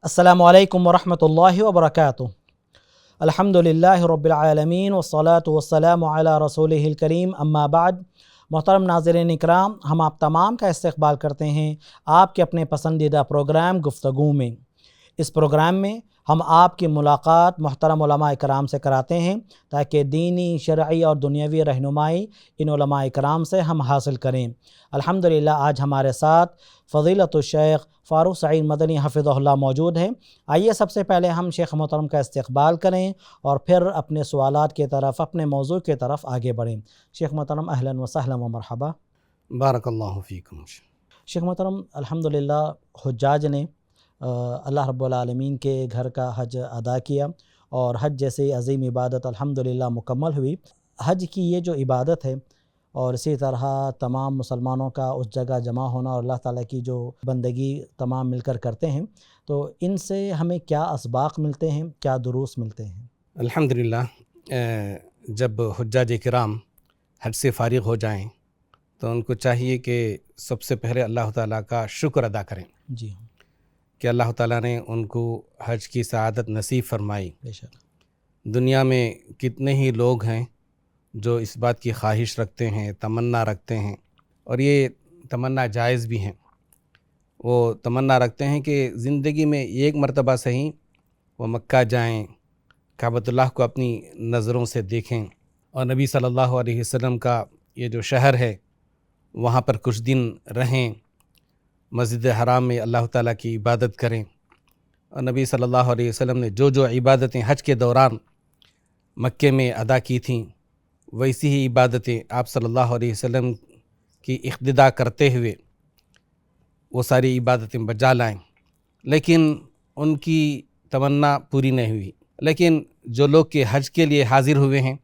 السلام علیکم ورحمۃ اللہ وبرکاتہ۔ الحمدللہ رب العالمین والصلاة والسلام علی رسولہ الکریم، اما بعد۔ محترم ناظرین اکرام، ہم آپ تمام کا استقبال کرتے ہیں آپ کے اپنے پسندیدہ پروگرام گفتگو میں۔ اس پروگرام میں ہم آپ کی ملاقات محترم علماء اکرام سے کراتے ہیں تاکہ دینی، شرعی اور دنیاوی رہنمائی ان علماء اکرام سے ہم حاصل کریں۔ الحمدللہ آج ہمارے ساتھ فضیلت الشیخ فاروق سعید مدنی حفظہ اللہ موجود ہیں۔ آئیے سب سے پہلے ہم شیخ محترم کا استقبال کریں اور پھر اپنے سوالات کی طرف، اپنے موضوع کی طرف آگے بڑھیں۔ شیخ محترم اہلا وسہلا و مرحبا۔ بارک اللہ فیکم۔ شیخ محترم، الحمدللہ حجاج نے اللہ رب العالمین کے گھر کا حج ادا کیا اور حج جیسی عظیم عبادت الحمدللہ مکمل ہوئی۔ حج کی یہ جو عبادت ہے اور اسی طرح تمام مسلمانوں کا اس جگہ جمع ہونا اور اللہ تعالیٰ کی جو بندگی تمام مل کر کرتے ہیں، تو ان سے ہمیں کیا اسباق ملتے ہیں، کیا دروس ملتے ہیں؟ الحمدللہ جب حجاج کرام حج سے فارغ ہو جائیں تو ان کو چاہیے کہ سب سے پہلے اللہ تعالیٰ کا شکر ادا کریں جی کہ اللہ تعالیٰ نے ان کو حج کی سعادت نصیب فرمائی۔ بے شک۔ دنیا میں کتنے ہی لوگ ہیں جو اس بات کی خواہش رکھتے ہیں، تمنا رکھتے ہیں، اور یہ تمنا جائز بھی ہیں۔ وہ تمنا رکھتے ہیں کہ زندگی میں ایک مرتبہ صحیح وہ مکہ جائیں، کعبۃ اللہ کو اپنی نظروں سے دیکھیں، اور نبی صلی اللہ علیہ وسلم کا یہ جو شہر ہے وہاں پر کچھ دن رہیں، مسجد حرام میں اللہ تعالیٰ کی عبادت کریں۔ اور نبی صلی اللہ علیہ وسلم نے جو جو عبادتیں حج کے دوران مکے میں ادا کی تھیں، ویسی ہی عبادتیں آپ صلی اللہ علیہ وسلم کی اقتداء کرتے ہوئے وہ ساری عبادتیں بجا لائیں، لیکن ان کی تمنا پوری نہیں ہوئی۔ لیکن جو لوگ کہ حج کے لیے حاضر ہوئے ہیں،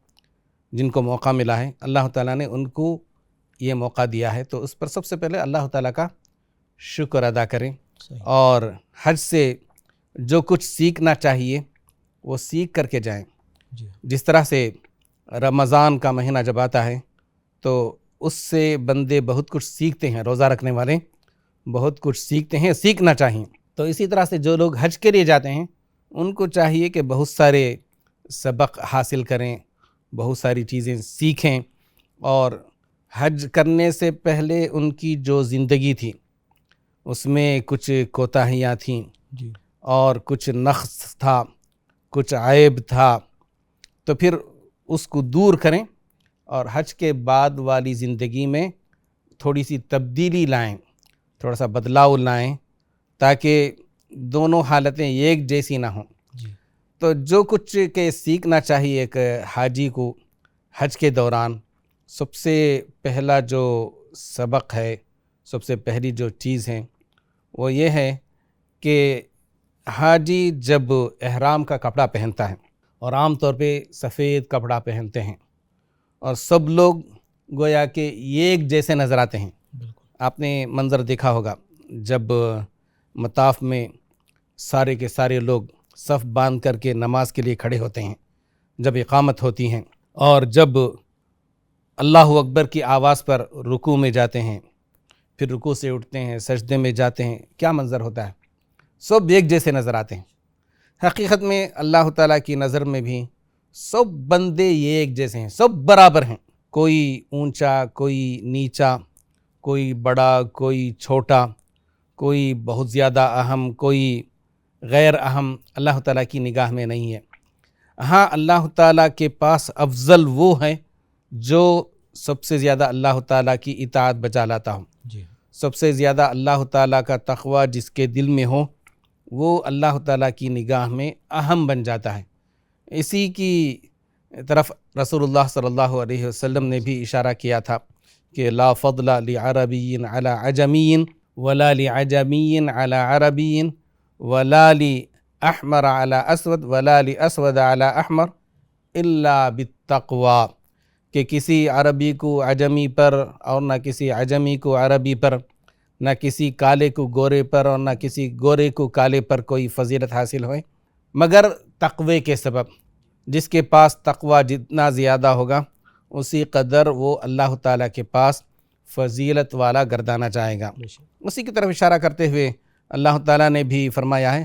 جن کو موقع ملا ہے، اللہ تعالیٰ نے ان کو یہ موقع دیا ہے، تو اس پر سب سے پہلے اللہ تعالیٰ کا شکر ادا کریں اور حج سے جو کچھ سیکھنا چاہیے وہ سیکھ کر کے جائیں۔ جس طرح سے رمضان کا مہینہ جب آتا ہے تو اس سے بندے بہت کچھ سیکھتے ہیں، روزہ رکھنے والے بہت کچھ سیکھتے ہیں، سیکھنا چاہیے۔ تو اسی طرح سے جو لوگ حج کے لیے جاتے ہیں ان کو چاہیے کہ بہت سارے سبق حاصل کریں، بہت ساری چیزیں سیکھیں، اور حج کرنے سے پہلے ان کی جو زندگی تھی اس میں کچھ کوتاہیاں تھیں اور کچھ نقص تھا، کچھ عیب تھا، تو پھر اس کو دور کریں اور حج کے بعد والی زندگی میں تھوڑی سی تبدیلی لائیں، تھوڑا سا بدلاؤ لائیں، تاکہ دونوں حالتیں ایک جیسی نہ ہوں۔ تو جو کچھ کہ سیکھنا چاہیے ایک حاجی کو حج کے دوران، سب سے پہلا جو سبق ہے، سب سے پہلی جو چیز ہے وہ یہ ہے کہ حاجی جب احرام کا کپڑا پہنتا ہے، اور عام طور پہ سفید کپڑا پہنتے ہیں، اور سب لوگ گویا کہ ایک جیسے نظر آتے ہیں۔ آپ نے منظر دیکھا ہوگا جب مطاف میں سارے کے سارے لوگ صف باندھ کر کے نماز کے لیے کھڑے ہوتے ہیں، جب اقامت ہوتی ہیں، اور جب اللہ اکبر کی آواز پر رکوع میں جاتے ہیں، پھر رکوع سے اٹھتے ہیں، سجدے میں جاتے ہیں، کیا منظر ہوتا ہے؟ سب ایک جیسے نظر آتے ہیں۔ حقیقت میں اللہ تعالیٰ کی نظر میں بھی سب بندے ایک جیسے ہیں، سب برابر ہیں، کوئی اونچا، کوئی نیچا، کوئی بڑا، کوئی چھوٹا، کوئی بہت زیادہ اہم، کوئی غیر اہم، اللہ تعالیٰ کی نگاہ میں نہیں ہے۔ ہاں، اللہ تعالیٰ کے پاس افضل وہ ہے جو سب سے زیادہ اللہ تعالیٰ کی اطاعت بجا لاتا ہو، سب سے زیادہ اللہ تعالیٰ کا تقوی جس کے دل میں ہو، وہ اللہ تعالیٰ کی نگاہ میں اہم بن جاتا ہے۔ اسی کی طرف رسول اللہ صلی اللہ علیہ وسلم نے بھی اشارہ کیا تھا کہ لا فضل لعربی علی عجمی ولا لعجمی علی عربی ولا لاحمر علی اسود ولا لاسود علی احمر الا بالتقوی، کہ کسی عربی کو عجمی پر اور نہ کسی عجمی کو عربی پر، نہ کسی کالے کو گورے پر اور نہ کسی گورے کو کالے پر کوئی فضیلت حاصل ہوئے مگر تقوی کے سبب۔ جس کے پاس تقوی جتنا زیادہ ہوگا اسی قدر وہ اللہ تعالیٰ کے پاس فضیلت والا گردانا چاہے گا۔ اسی کی طرف اشارہ کرتے ہوئے اللہ تعالیٰ نے بھی فرمایا ہے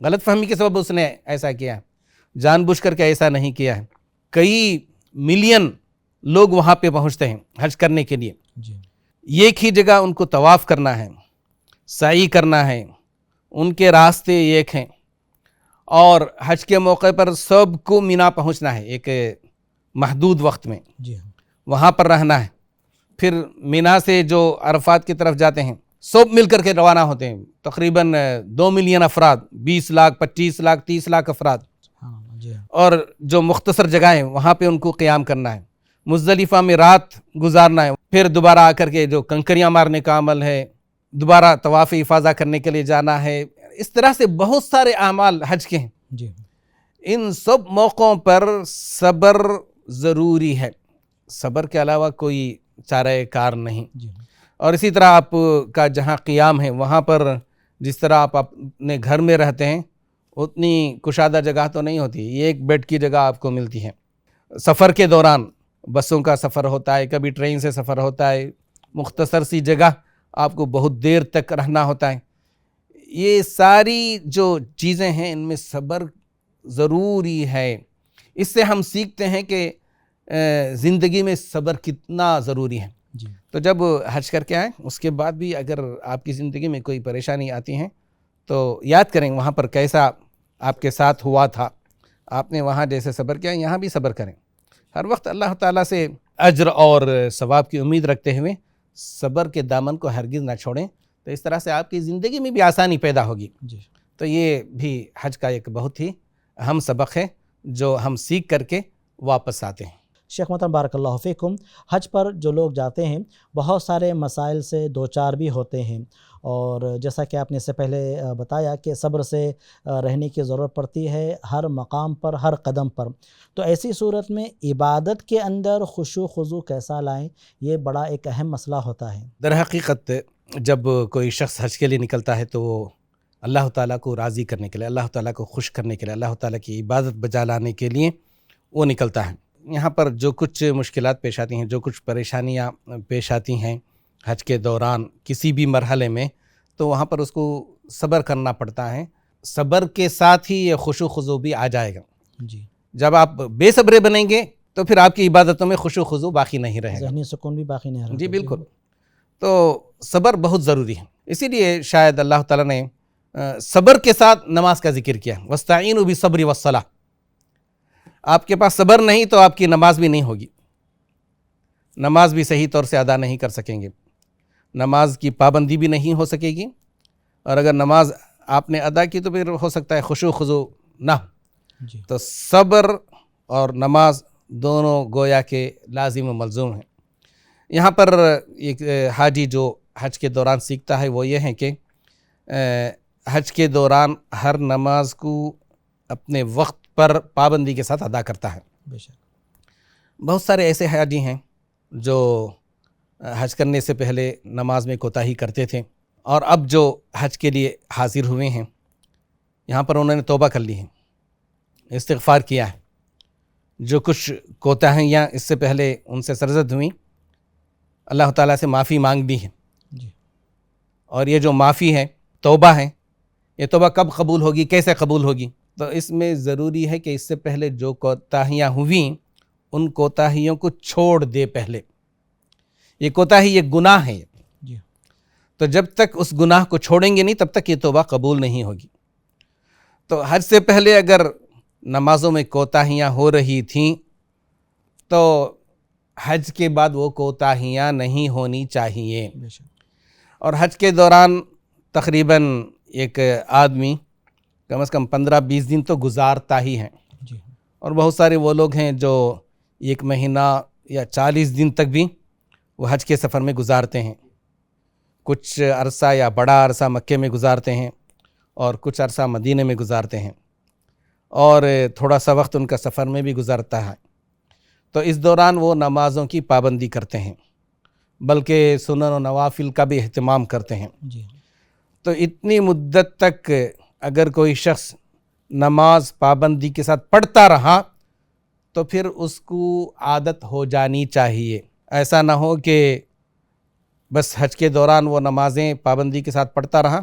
غلط فہمی کے سبب اس نے ایسا کیا ہے، جان بوجھ کر کے ایسا نہیں کیا ہے۔ کئی ملین لوگ وہاں پہ پہنچتے ہیں حج کرنے کے لیے، ایک ہی جگہ ان کو طواف کرنا ہے، سعی کرنا ہے، ان کے راستے ایک ہیں، اور حج کے موقع پر سب کو مینا پہنچنا ہے ایک محدود وقت میں، وہاں پر رہنا ہے۔ پھر مینا سے جو عرفات کی طرف جاتے ہیں سب مل کر کے روانہ ہوتے ہیں، تقریباً 2 ملین افراد، 20 لاکھ 25 لاکھ 30 لاکھ افراد، اور جو مختصر جگہ ہیں وہاں پہ ان کو قیام کرنا ہے، مزدلفہ میں رات گزارنا ہے، پھر دوبارہ آ کر کے جو کنکریاں مارنے کا عمل ہے، دوبارہ طواف افاضہ کرنے کے لیے جانا ہے۔ اس طرح سے بہت سارے اعمال حج کے ہیں۔ ان سب موقعوں پر صبر ضروری ہے، صبر کے علاوہ کوئی چارہ کار نہیں۔ اور اسی طرح آپ کا جہاں قیام ہے وہاں پر جس طرح آپ اپنے گھر میں رہتے ہیں اتنی کشادہ جگہ تو نہیں ہوتی، یہ ایک بیڈ کی جگہ آپ کو ملتی ہے۔ سفر کے دوران بسوں کا سفر ہوتا ہے، کبھی ٹرین سے سفر ہوتا ہے، مختصر سی جگہ آپ کو بہت دیر تک رہنا ہوتا ہے۔ یہ ساری جو چیزیں ہیں ان میں صبر ضروری ہے۔ اس سے ہم سیکھتے ہیں کہ زندگی میں صبر کتنا ضروری ہے۔ تو جب حج کر کے آئیں اس کے بعد بھی اگر آپ کی زندگی میں کوئی پریشانی آتی ہیں تو یاد کریں وہاں پر کیسا آپ کے ساتھ ہوا تھا، آپ نے وہاں جیسے صبر کیا یہاں بھی صبر کریں۔ ہر وقت اللہ تعالیٰ سے اجر اور ثواب کی امید رکھتے ہوئے صبر کے دامن کو ہرگز نہ چھوڑیں، تو اس طرح سے آپ کی زندگی میں بھی آسانی پیدا ہوگی۔ تو یہ بھی حج کا ایک بہت ہی اہم سبق ہے جو ہم سیکھ کر کے واپس آتے ہیں۔ شیخ محترم بارک اللہ فیکم، حج پر جو لوگ جاتے ہیں بہت سارے مسائل سے دوچار بھی ہوتے ہیں، اور جیسا کہ آپ نے اس سے پہلے بتایا کہ صبر سے رہنے کی ضرورت پڑتی ہے ہر مقام پر، ہر قدم پر۔ تو ایسی صورت میں عبادت کے اندر خشوع خضوع کیسا لائیں، یہ بڑا ایک اہم مسئلہ ہوتا ہے۔ در حقیقت جب کوئی شخص حج کے لیے نکلتا ہے تو وہ اللہ تعالیٰ کو راضی کرنے کے لیے، اللہ تعالیٰ کو خوش کرنے کے لیے، اللہ تعالیٰ کی عبادت بجا لانے کے لیے وہ نکلتا ہے۔ یہاں پر جو کچھ مشکلات پیش آتی ہیں، جو کچھ پریشانیاں پیش آتی ہیں حج کے دوران کسی بھی مرحلے میں، تو وہاں پر اس کو صبر کرنا پڑتا ہے۔ صبر کے ساتھ ہی یہ خشوع خضوع بھی آ جائے گا۔ جب آپ بے صبرے بنیں گے تو پھر آپ کی عبادتوں میں خشوع خضوع باقی نہیں رہے گا، ذہنی سکون بھی باقی نہیں رہے گا۔ جی بالکل۔ تو صبر بہت ضروری ہے، اسی لیے شاید اللہ تعالیٰ نے صبر کے ساتھ نماز کا ذکر کیا، وَاسْتَعِينُوا بِالصَّبْرِ وَالصَّلَاةِ۔ آپ کے پاس صبر نہیں تو آپ کی نماز بھی نہیں ہوگی، نماز بھی صحیح طور سے ادا نہیں کر سکیں گے، نماز کی پابندی بھی نہیں ہو سکے گی، اور اگر نماز آپ نے ادا کی تو پھر ہو سکتا ہے خشوع خضوع نہ۔ تو صبر اور نماز دونوں گویا کہ لازم و ملزوم ہیں۔ یہاں پر ایک حاجی جو حج کے دوران سیکھتا ہے وہ یہ ہے کہ حج کے دوران ہر نماز کو اپنے وقت پر پابندی کے ساتھ ادا کرتا ہے۔ بہت سارے ایسے حاجی ہیں جو حج کرنے سے پہلے نماز میں کوتاہی کرتے تھے، اور اب جو حج کے لیے حاضر ہوئے ہیں یہاں پر انہوں نے توبہ کر لی ہے، استغفار کیا ہے۔ جو کچھ کوتاہیاں اس سے پہلے ان سے سرزد ہوئیں اللہ تعالیٰ سے معافی مانگ لی ہے، اور یہ جو معافی ہے، توبہ ہے، یہ توبہ کب قبول ہوگی، کیسے قبول ہوگی؟ تو اس میں ضروری ہے کہ اس سے پہلے جو کوتاہیاں ہوئیں ان کوتاہیوں کو چھوڑ دے۔ پہلے یہ کوتاہی یہ گناہ ہے، تو جب تک اس گناہ کو چھوڑیں گے نہیں تب تک یہ توبہ قبول نہیں ہوگی۔ تو حج سے پہلے اگر نمازوں میں کوتاہیاں ہو رہی تھیں تو حج کے بعد وہ کوتاہیاں نہیں ہونی چاہیے۔ اور حج کے دوران تقریباً ایک آدمی کم از کم 15-20 دن تو گزارتا ہی ہے، اور بہت سارے وہ لوگ ہیں جو 1 مہینہ یا 40 دن تک بھی وہ حج کے سفر میں گزارتے ہیں۔ کچھ عرصہ یا بڑا عرصہ مکے میں گزارتے ہیں، اور کچھ عرصہ مدینے میں گزارتے ہیں، اور تھوڑا سا وقت ان کا سفر میں بھی گزرتا ہے۔ تو اس دوران وہ نمازوں کی پابندی کرتے ہیں، بلکہ سنن و نوافل کا بھی اہتمام کرتے ہیں۔ تو اتنی مدت تک اگر کوئی شخص نماز پابندی کے ساتھ پڑھتا رہا تو پھر اس کو عادت ہو جانی چاہیے۔ ایسا نہ ہو کہ بس حج کے دوران وہ نمازیں پابندی کے ساتھ پڑھتا رہا،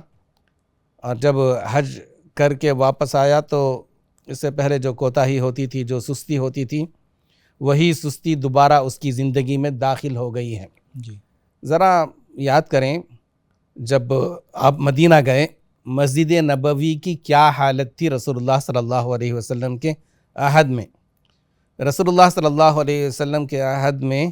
اور جب حج کر کے واپس آیا تو اس سے پہلے جو کوتاہی ہوتی تھی، جو سستی ہوتی تھی، وہی سستی دوبارہ اس کی زندگی میں داخل ہو گئی ہے۔ جی ذرا یاد کریں، جب آپ مدینہ گئے، مسجد نبوی کی کیا حالت تھی رسول اللہ صلی اللہ علیہ وسلم کے عہد میں۔ رسول اللہ صلی اللہ علیہ وسلم کے عہد میں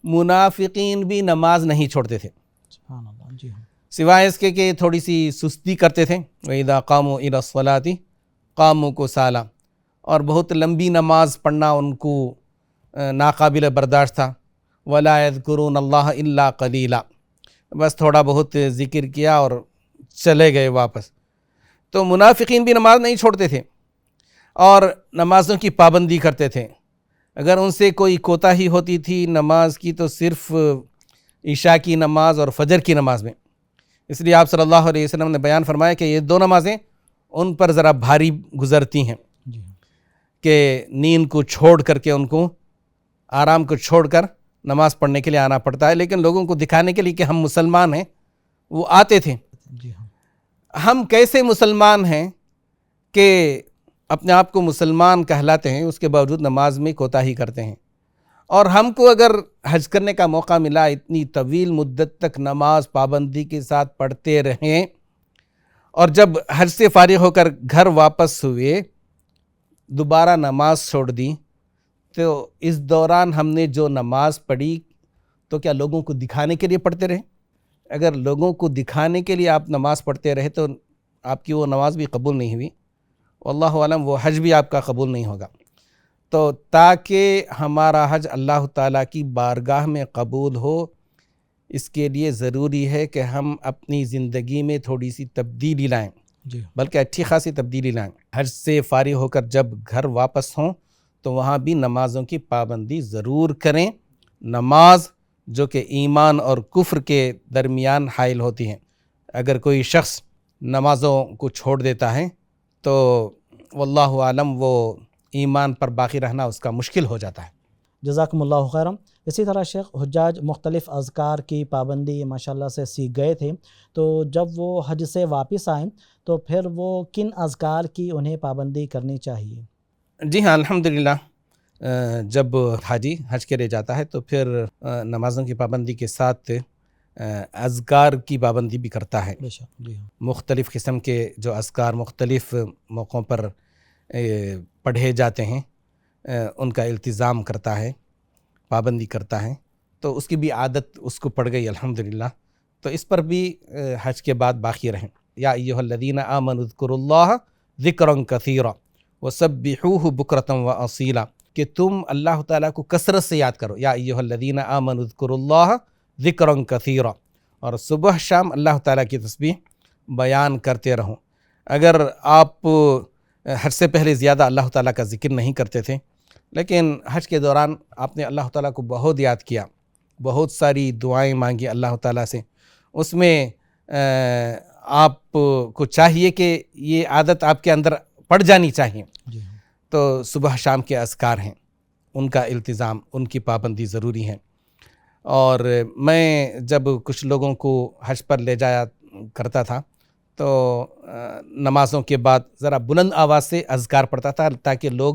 منافقین بھی نماز نہیں چھوڑتے تھے، سبحان اللہ۔ جی ہاں، سوائے اس کے کہ تھوڑی سی سستی کرتے تھے۔ وَإِذَا قَامُوا إِلَى الصَّلَاةِ قَامُوا كُسَالَىٰ، اور بہت لمبی نماز پڑھنا ان کو ناقابل برداشت تھا۔ وَلَا يَذْكُرُونَ اللَّهَ إِلَّا قَلِيلًا، بس تھوڑا بہت ذکر کیا اور چلے گئے واپس۔ تو منافقین بھی نماز نہیں چھوڑتے تھے اور نمازوں کی پابندی کرتے تھے۔ اگر ان سے کوئی کوتاہی ہوتی تھی نماز کی تو صرف عشاء کی نماز اور فجر کی نماز میں۔ اس لیے آپ صلی اللہ علیہ وسلم نے بیان فرمایا کہ یہ دو نمازیں ان پر ذرا بھاری گزرتی ہیں، جی ہاں، کہ نیند کو چھوڑ کر کے، ان کو آرام کو چھوڑ کر نماز پڑھنے کے لیے آنا پڑتا ہے، لیکن لوگوں کو دکھانے کے لیے کہ ہم مسلمان ہیں وہ آتے تھے۔ جی ہاں، ہم کیسے مسلمان ہیں کہ اپنے آپ کو مسلمان کہلاتے ہیں، اس کے باوجود نماز میں کوتاہی کرتے ہیں؟ اور ہم کو اگر حج کرنے کا موقع ملا، اتنی طویل مدت تک نماز پابندی کے ساتھ پڑھتے رہیں، اور جب حج سے فارغ ہو کر گھر واپس ہوئے دوبارہ نماز چھوڑ دی، تو اس دوران ہم نے جو نماز پڑھی تو کیا لوگوں کو دکھانے کے لیے پڑھتے رہے؟ اگر لوگوں کو دکھانے کے لیے آپ نماز پڑھتے رہے تو آپ کی وہ نماز بھی قبول نہیں ہوئی، واللہ عالم وہ حج بھی آپ کا قبول نہیں ہوگا۔ تو تاکہ ہمارا حج اللہ تعالیٰ کی بارگاہ میں قبول ہو، اس کے لیے ضروری ہے کہ ہم اپنی زندگی میں تھوڑی سی تبدیلی لائیں، جی بلکہ اچھی خاصی تبدیلی لائیں۔ حج سے فارغ ہو کر جب گھر واپس ہوں تو وہاں بھی نمازوں کی پابندی ضرور کریں۔ نماز جو کہ ایمان اور کفر کے درمیان حائل ہوتی ہیں، اگر کوئی شخص نمازوں کو چھوڑ دیتا ہے تو واللہ عالم وہ ایمان پر باقی رہنا اس کا مشکل ہو جاتا ہے۔ جزاکم اللہ خیرم۔ اسی طرح شیخ، حجاج مختلف اذکار کی پابندی ماشاءاللہ سے سیکھ گئے تھے، تو جب وہ حج سے واپس آئیں تو پھر وہ کن اذکار کی انہیں پابندی کرنی چاہیے؟ جی ہاں، الحمدللہ جب حاجی حج کے لیے جاتا ہے تو پھر نمازوں کی پابندی کے ساتھ اذکار کی پابندی بھی کرتا ہے۔ بے شک، جی ہاں، مختلف قسم کے جو اذکار مختلف موقعوں پر پڑھے جاتے ہیں ان کا التزام کرتا ہے، پابندی کرتا ہے، تو اس کی بھی عادت اس کو پڑ گئی الحمدللہ۔ تو اس پر بھی حج کے بعد باقی رہیں۔ یا ایھا الذین آمنوا اذکروا اللہ ذکرا کثیرا وسبحوہ بکرۃ واصیلا، کہ تم اللہ تعالیٰ کو کثرت سے یاد کرو۔ یا ایھا الذین آمنوا اذکروا اللہ ذکرا کثیرا، اور صبح شام اللہ تعالیٰ کی تسبیح بیان کرتے رہو۔ اگر آپ حج سے پہلے زیادہ اللہ تعالیٰ کا ذکر نہیں کرتے تھے، لیکن حج کے دوران آپ نے اللہ تعالیٰ کو بہت یاد کیا، بہت ساری دعائیں مانگی اللہ تعالیٰ سے، اس میں آپ کو چاہیے کہ یہ عادت آپ کے اندر پڑ جانی چاہیے۔ جی ہاں، تو صبح شام کے اذکار ہیں، ان کا التزام، ان کی پابندی ضروری ہے۔ اور میں جب کچھ لوگوں کو حج پر لے جایا کرتا تھا تو نمازوں کے بعد ذرا بلند آواز سے اذکار پڑھتا تھا، تاکہ لوگ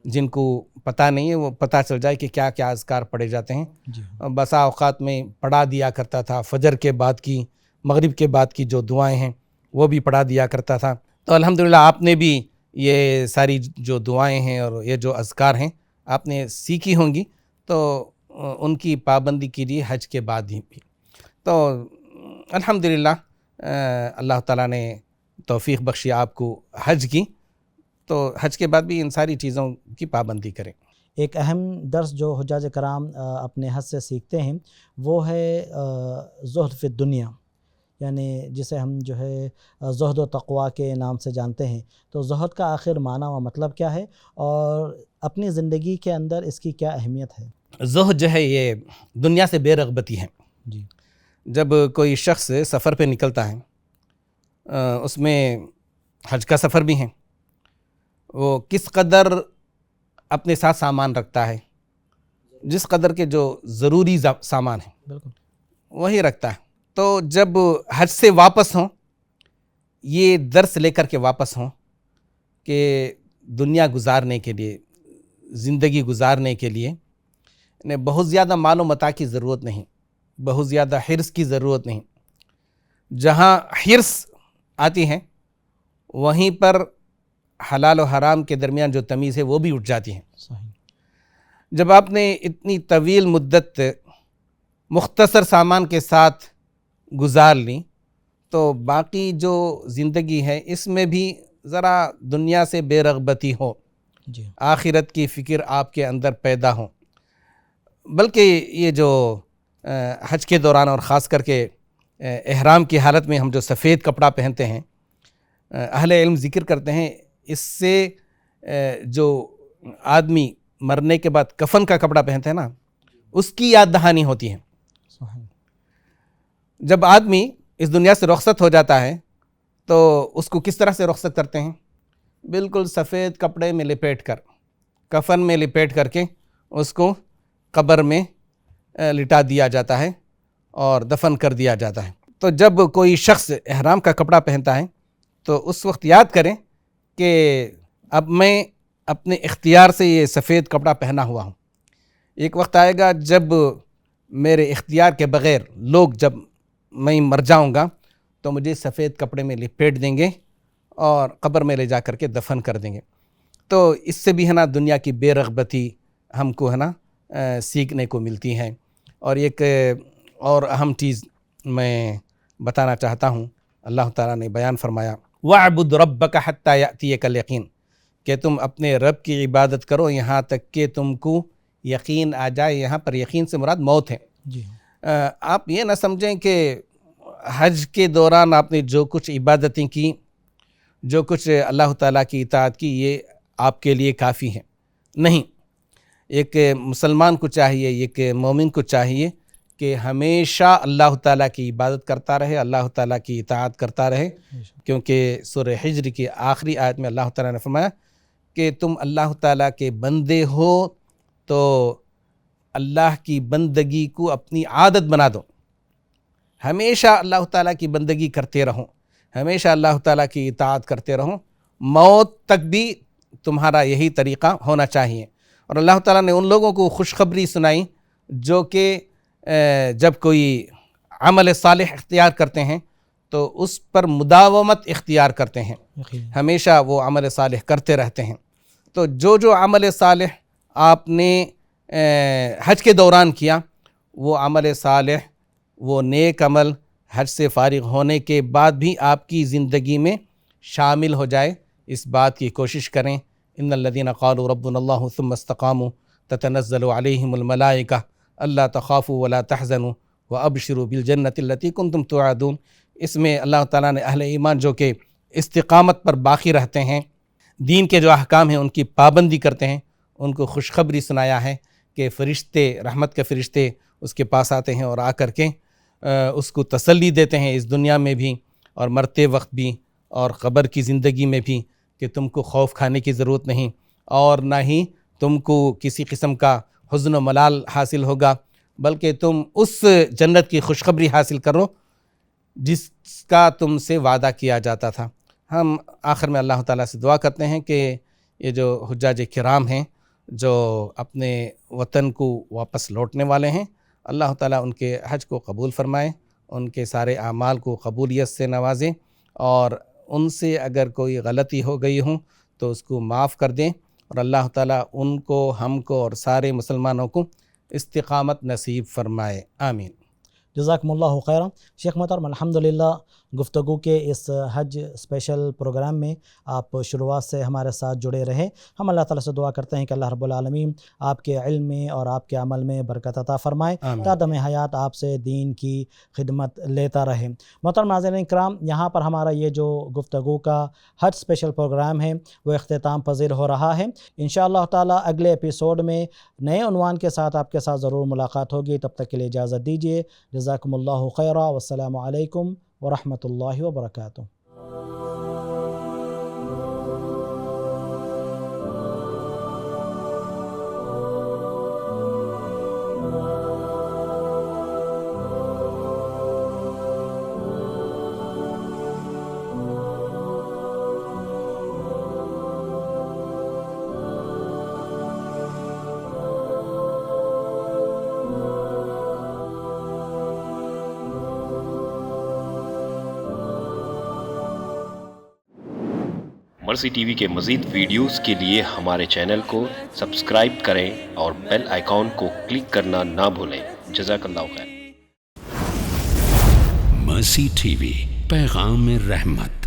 جن کو پتہ نہیں ہے وہ پتہ چل جائے کہ کیا کیا اذکار پڑھے جاتے ہیں۔ جی ہاں، بسا اوقات میں پڑھا دیا کرتا تھا، فجر کے بعد کی، مغرب کے بعد کی جو دعائیں ہیں وہ بھی پڑھا دیا کرتا تھا۔ تو الحمدللہ آپ نے بھی یہ ساری جو دعائیں ہیں اور یہ جو اذکار ہیں آپ نے سیکھی ہوں گی، تو ان کی پابندی کے لیے حج کے بعد ہی بھی۔ تو الحمدللہ اللہ تعالیٰ نے توفیق بخشی آپ کو حج کی، تو حج کے بعد بھی ان ساری چیزوں کی پابندی کریں۔ ایک اہم درس جو حجاج کرام اپنے حج سے سیکھتے ہیں وہ ہے زہد فی الدنیا، یعنی جسے ہم جو ہے زہد و تقویٰ کے نام سے جانتے ہیں۔ تو زہد کا آخر معنی و مطلب کیا ہے، اور اپنی زندگی کے اندر اس کی کیا اہمیت ہے؟ زہد جو ہے یہ دنیا سے بے رغبتی ہے۔ جی، جب کوئی شخص سفر پہ نکلتا ہے، اس میں حج کا سفر بھی ہے، وہ کس قدر اپنے ساتھ سامان رکھتا ہے، جس قدر کے جو ضروری سامان ہیں بالکل، وہی رکھتا ہے۔ تو جب حج سے واپس ہوں یہ درس لے کر کے واپس ہوں کہ دنیا گزارنے کے لیے، زندگی گزارنے کے لیے انہیں بہت زیادہ مال و متاع کی ضرورت نہیں، بہت زیادہ حرص کی ضرورت نہیں۔ جہاں حرص آتی ہے وہیں پر حلال و حرام کے درمیان جو تمیز ہے وہ بھی اٹھ جاتی ہے۔ صحیح۔ جب آپ نے اتنی طویل مدت مختصر سامان کے ساتھ گزار لی تو باقی جو زندگی ہے اس میں بھی ذرا دنیا سے بے رغبتی ہو، جی آخرت کی فکر آپ کے اندر پیدا ہو۔ بلکہ یہ جو حج کے دوران اور خاص کر کے احرام کی حالت میں ہم جو سفید کپڑا پہنتے ہیں، اہل علم ذکر کرتے ہیں اس سے جو آدمی مرنے کے بعد کفن کا کپڑا پہنتے ہیں نا، اس کی یاد دہانی ہوتی ہے۔ صحیح۔ جب آدمی اس دنیا سے رخصت ہو جاتا ہے تو اس کو کس طرح سے رخصت کرتے ہیں؟ بالکل سفید کپڑے میں لپیٹ کر، کفن میں لپیٹ کر کے اس کو قبر میں لٹا دیا جاتا ہے اور دفن کر دیا جاتا ہے۔ تو جب کوئی شخص احرام کا کپڑا پہنتا ہے تو اس وقت یاد کریں کہ اب میں اپنے اختیار سے یہ سفید کپڑا پہنا ہوا ہوں، ایک وقت آئے گا جب میرے اختیار کے بغیر لوگ، جب میں مر جاؤں گا تو مجھے سفید کپڑے میں لپیٹ دیں گے اور قبر میں لے جا کر کے دفن کر دیں گے۔ تو اس سے بھی ہے نا دنیا کی بے رغبتی ہم کو ہے نا سیکھنے کو ملتی ہے۔ اور ایک اور اہم چیز میں بتانا چاہتا ہوں، اللہ تعالیٰ نے بیان فرمایا وَاعْبُدْ رَبَّكَ حَتَّى يَأْتِيَكَ الْيَقِينُ، کہ تم اپنے رب کی عبادت کرو یہاں تک کہ تم کو یقین آ جائے۔ یہاں پر یقین سے مراد موت ہے۔ جی آپ یہ نہ سمجھیں کہ حج کے دوران آپ نے جو کچھ عبادتیں کی، جو کچھ اللہ تعالیٰ کی اطاعت کی، یہ آپ کے لیے کافی ہے، نہیں۔ ایک مسلمان کو چاہیے، ایک مومن کو چاہیے کہ ہمیشہ اللہ تعالیٰ کی عبادت کرتا رہے، اللہ تعالیٰ کی اطاعت کرتا رہے، کیونکہ سورہ حجر کی آخری آیت میں اللہ تعالیٰ نے فرمایا کہ تم اللہ تعالیٰ کے بندے ہو تو اللہ کی بندگی کو اپنی عادت بنا دو، ہمیشہ اللہ تعالیٰ کی بندگی کرتے رہو، ہمیشہ اللہ تعالیٰ کی اطاعت کرتے رہو، موت تک بھی تمہارا یہی طریقہ ہونا چاہیے۔ اور اللہ تعالیٰ نے ان لوگوں کو خوشخبری سنائی جو کہ جب کوئی عمل صالح اختیار کرتے ہیں تو اس پر مداومت اختیار کرتے ہیں، ہمیشہ وہ عمل صالح کرتے رہتے ہیں۔ تو جو عمل صالح آپ نے حج کے دوران کیا، وہ عمل صالح، وہ نیک عمل حج سے فارغ ہونے کے بعد بھی آپ کی زندگی میں شامل ہو جائے، اس بات کی کوشش کریں۔ ان الذين قالوا ربنا الله ثم استقاموا تتنزل عليهم الملائكة الا تخافوا ولا تحزنوا وابشروا بالجنة التي كنتم توعدون۔ اس میں اللہ تعالیٰ نے اہل ایمان جو کہ استقامت پر باقی رہتے ہیں، دین کے جو احکام ہیں ان کی پابندی کرتے ہیں، ان کو خوشخبری سنایا ہے کہ فرشتے، رحمت کے فرشتے اس کے پاس آتے ہیں اور آ کر کے اس کو تسلی دیتے ہیں اس دنیا میں بھی اور مرتے وقت بھی اور قبر کی زندگی میں بھی، کہ تم کو خوف کھانے کی ضرورت نہیں اور نہ ہی تم کو کسی قسم کا حزن و ملال حاصل ہوگا، بلکہ تم اس جنت کی خوشخبری حاصل کرو جس کا تم سے وعدہ کیا جاتا تھا۔ ہم آخر میں اللہ تعالیٰ سے دعا کرتے ہیں کہ یہ جو حجاج کرام ہیں جو اپنے وطن کو واپس لوٹنے والے ہیں، اللہ تعالیٰ ان کے حج کو قبول فرمائے، ان کے سارے اعمال کو قبولیت سے نوازیں، اور ان سے اگر کوئی غلطی ہو گئی ہوں تو اس کو معاف کر دیں، اور اللہ تعالیٰ ان کو، ہم کو اور سارے مسلمانوں کو استقامت نصیب فرمائے، آمین۔ جزاکم اللہ خیرہ۔ شیخ محترم، الحمدللہ گفتگو کے اس حج اسپیشل پروگرام میں آپ شروعات سے ہمارے ساتھ جڑے رہے۔ ہم اللہ تعالیٰ سے دعا کرتے ہیں کہ اللہ رب العالمین آپ کے علم میں اور آپ کے عمل میں برکت عطا فرمائے، تا دم حیات آپ سے دین کی خدمت لیتا رہے۔ محترم ناظرین کرام، یہاں پر ہمارا یہ جو گفتگو کا حج اسپیشل پروگرام ہے وہ اختتام پذیر ہو رہا ہے۔ انشاءاللہ تعالیٰ اگلے ایپیسوڈ میں نئے عنوان کے ساتھ آپ کے ساتھ ضرور ملاقات ہوگی۔ تب تک کے لیے اجازت دیجیے۔ جزاکم اللہ خیرہ، والسلام علیکم ورحمۃ اللہ وبرکاتہ۔ مرسی ٹی وی کے مزید ویڈیوز کے لیے ہمارے چینل کو سبسکرائب کریں اور بیل آئیکن کو کلک کرنا نہ بھولیں۔ جزاک اللہ خیر۔ مرسی ٹی وی، پیغام رحمت۔